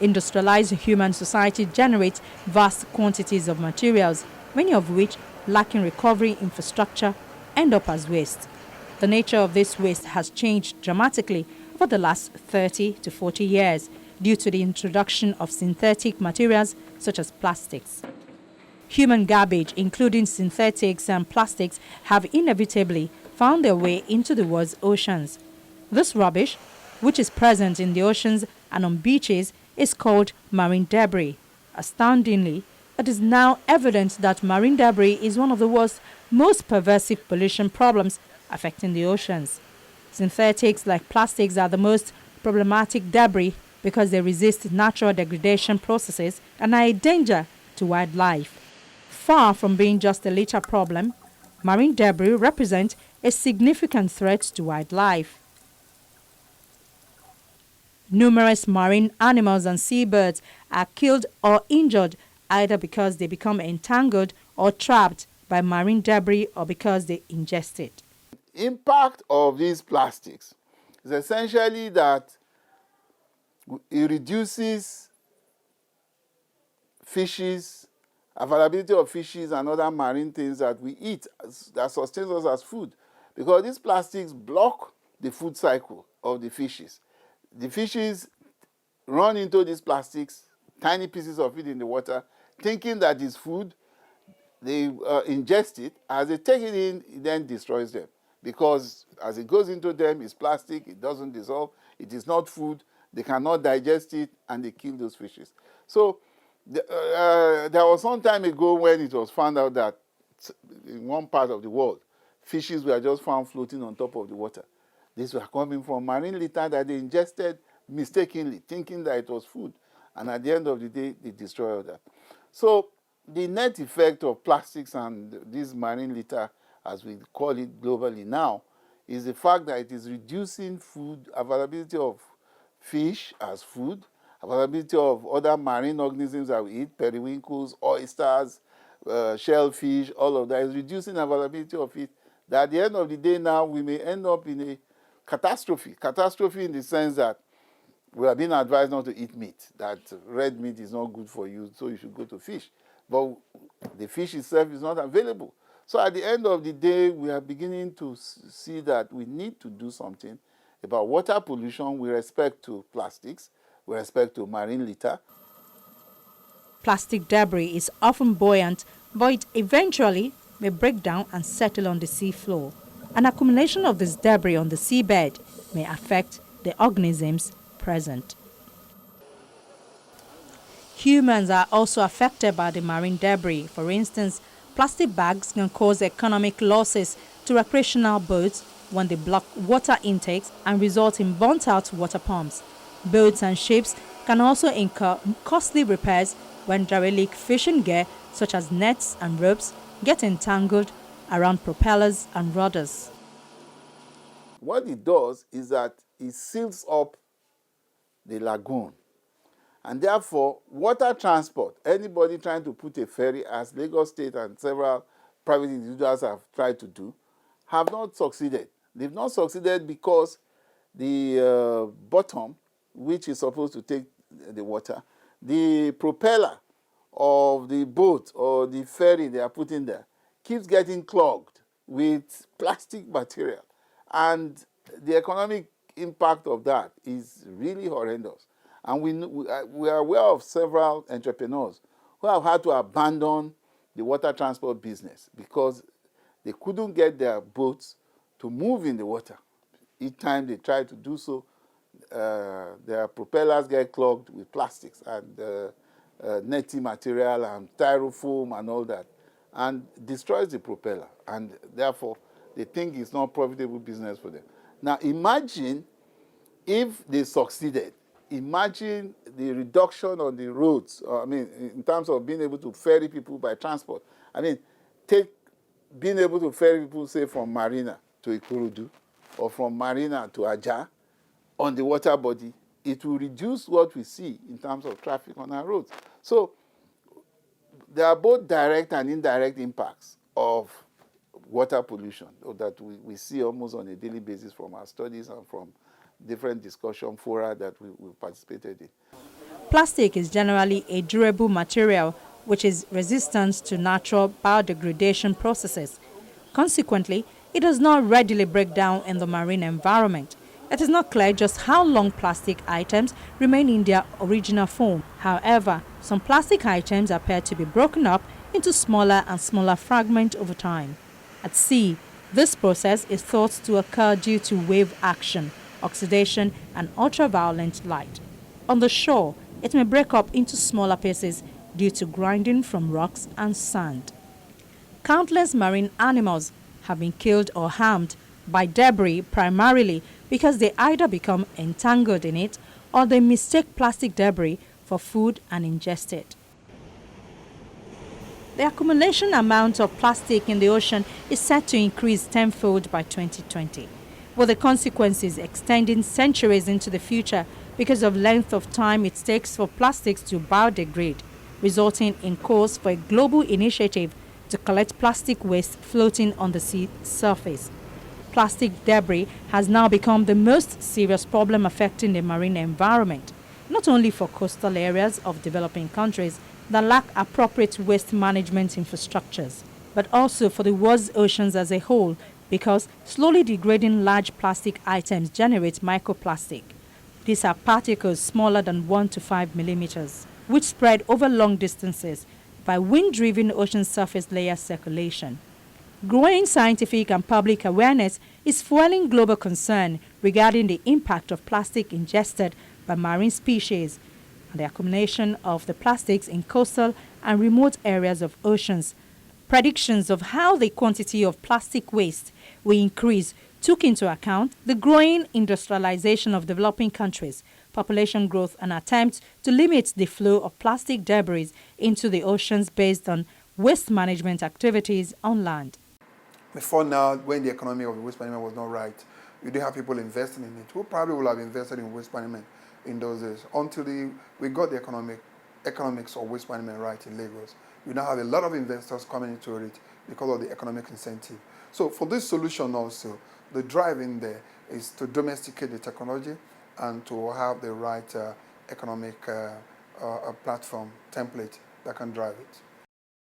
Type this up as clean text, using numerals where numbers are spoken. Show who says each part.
Speaker 1: Industrialized human society generates vast quantities of materials, many of which, lacking recovery infrastructure, end up as waste. The nature of this waste has changed dramatically over the last 30 to 40 years due to the introduction of synthetic materials such as plastics. Human garbage, including synthetics and plastics, have inevitably found their way into the world's oceans. This rubbish, which is present in the oceans and on beaches, is called marine debris. Astoundingly, it is now evident that marine debris is one of the world's most pervasive pollution problems affecting the oceans. Synthetics like plastics are the most problematic debris because they resist natural degradation processes and are a danger to wildlife. Far from being just a litter problem, marine debris represent a significant threat to wildlife. Numerous marine animals and seabirds are killed or injured either because they become entangled or trapped by marine debris or because they ingest it.
Speaker 2: Impact of these plastics is essentially that it reduces fishes, availability of fishes and other marine things that we eat that sustains us as food, because these plastics block the food cycle of the fishes. The fishes run into these plastics, tiny pieces of it in the water, thinking that it's food. They ingest it. As they take it in, it then destroys them, because as it goes into them, it's plastic, it doesn't dissolve, it is not food, they cannot digest it, and they kill those fishes. So there was some time ago when it was found out that in one part of the world, fishes were just found floating on top of the water. These were coming from marine litter that they ingested mistakenly, thinking that it was food. And at the end of the day, they destroy all that. So the net effect of plastics and this marine litter, as we call it globally now, is the fact that it is reducing food availability of fish as food, availability of other marine organisms that we eat, periwinkles, oysters, shellfish, all of that is reducing availability of it. That at the end of the day now, we may end up in a catastrophe. Catastrophe in the sense that we are being advised not to eat meat, that red meat is not good for you, so you should go to fish. But the fish itself is not available. So at the end of the day, we are beginning to see that we need to do something about water pollution with respect to plastics, with respect to marine litter.
Speaker 1: Plastic debris is often buoyant, but it eventually may break down and settle on the sea floor. An accumulation of this debris on the seabed may affect the organisms present. Humans are also affected by the marine debris. For instance, plastic bags can cause economic losses to recreational boats when they block water intakes and result in burnt-out water pumps. Boats and ships can also incur costly repairs when derelict fishing gear such as nets and ropes get entangled around propellers and rudders.
Speaker 2: What it does is that it seals up the lagoon. And therefore, water transport, anybody trying to put a ferry, as Lagos State and several private individuals have tried to do, have not succeeded. They've not succeeded because the bottom, which is supposed to take the water, the propeller of the boat or the ferry they are putting there keeps getting clogged with plastic material. And the economic impact of that is really horrendous. And we are aware of several entrepreneurs who have had to abandon the water transport business because they couldn't get their boats to move in the water. Each time they try to do so, their propellers get clogged with plastics and netting material and styrofoam and all that, and destroys the propeller. And therefore, they think it's not profitable business for them. Now, imagine if they succeeded. Imagine the reduction on the roads, in terms of being able to ferry people by transport. Take being able to ferry people, say, from Marina to Ikorodu or from Marina to Ajah on the water body. It will reduce what we see in terms of traffic on our roads. So there are both direct and indirect impacts of water pollution that we see almost on a daily basis from our studies and from different discussion fora that we participated in.
Speaker 1: Plastic is generally a durable material which is resistant to natural biodegradation processes. Consequently, it does not readily break down in the marine environment. It is not clear just how long plastic items remain in their original form. However, some plastic items appear to be broken up into smaller and smaller fragments over time. At sea, this process is thought to occur due to wave action, oxidation, and ultraviolet light. On the shore, it may break up into smaller pieces due to grinding from rocks and sand. Countless marine animals have been killed or harmed by debris primarily because they either become entangled in it or they mistake plastic debris for food and ingest it. The accumulation amount of plastic in the ocean is set to increase tenfold by 2020, with the consequences extending centuries into the future because of length of time it takes for plastics to biodegrade, resulting in calls for a global initiative to collect plastic waste floating on the sea surface. Plastic debris has now become the most serious problem affecting the marine environment, not only for coastal areas of developing countries that lack appropriate waste management infrastructures, but also for the world's oceans as a whole, because slowly degrading large plastic items generate microplastic. These are particles smaller than 1 to 5 millimeters, which spread over long distances by wind-driven ocean surface layer circulation. Growing scientific and public awareness is fueling global concern regarding the impact of plastic ingested by marine species and the accumulation of the plastics in coastal and remote areas of oceans. Predictions of how the quantity of plastic waste will increase took into account the growing industrialization of developing countries, population growth, and attempts to limit the flow of plastic debris into the oceans based on waste management activities on land.
Speaker 3: Before now, when the economy of waste management was not right, you didn't have people investing in it. Who probably would have invested in waste management in those days until we got the economics of waste management right in Lagos. We now have a lot of investors coming into it because of the economic incentive. So for this solution also, the drive in there is to domesticate the technology and to have the right economic platform template that can drive it.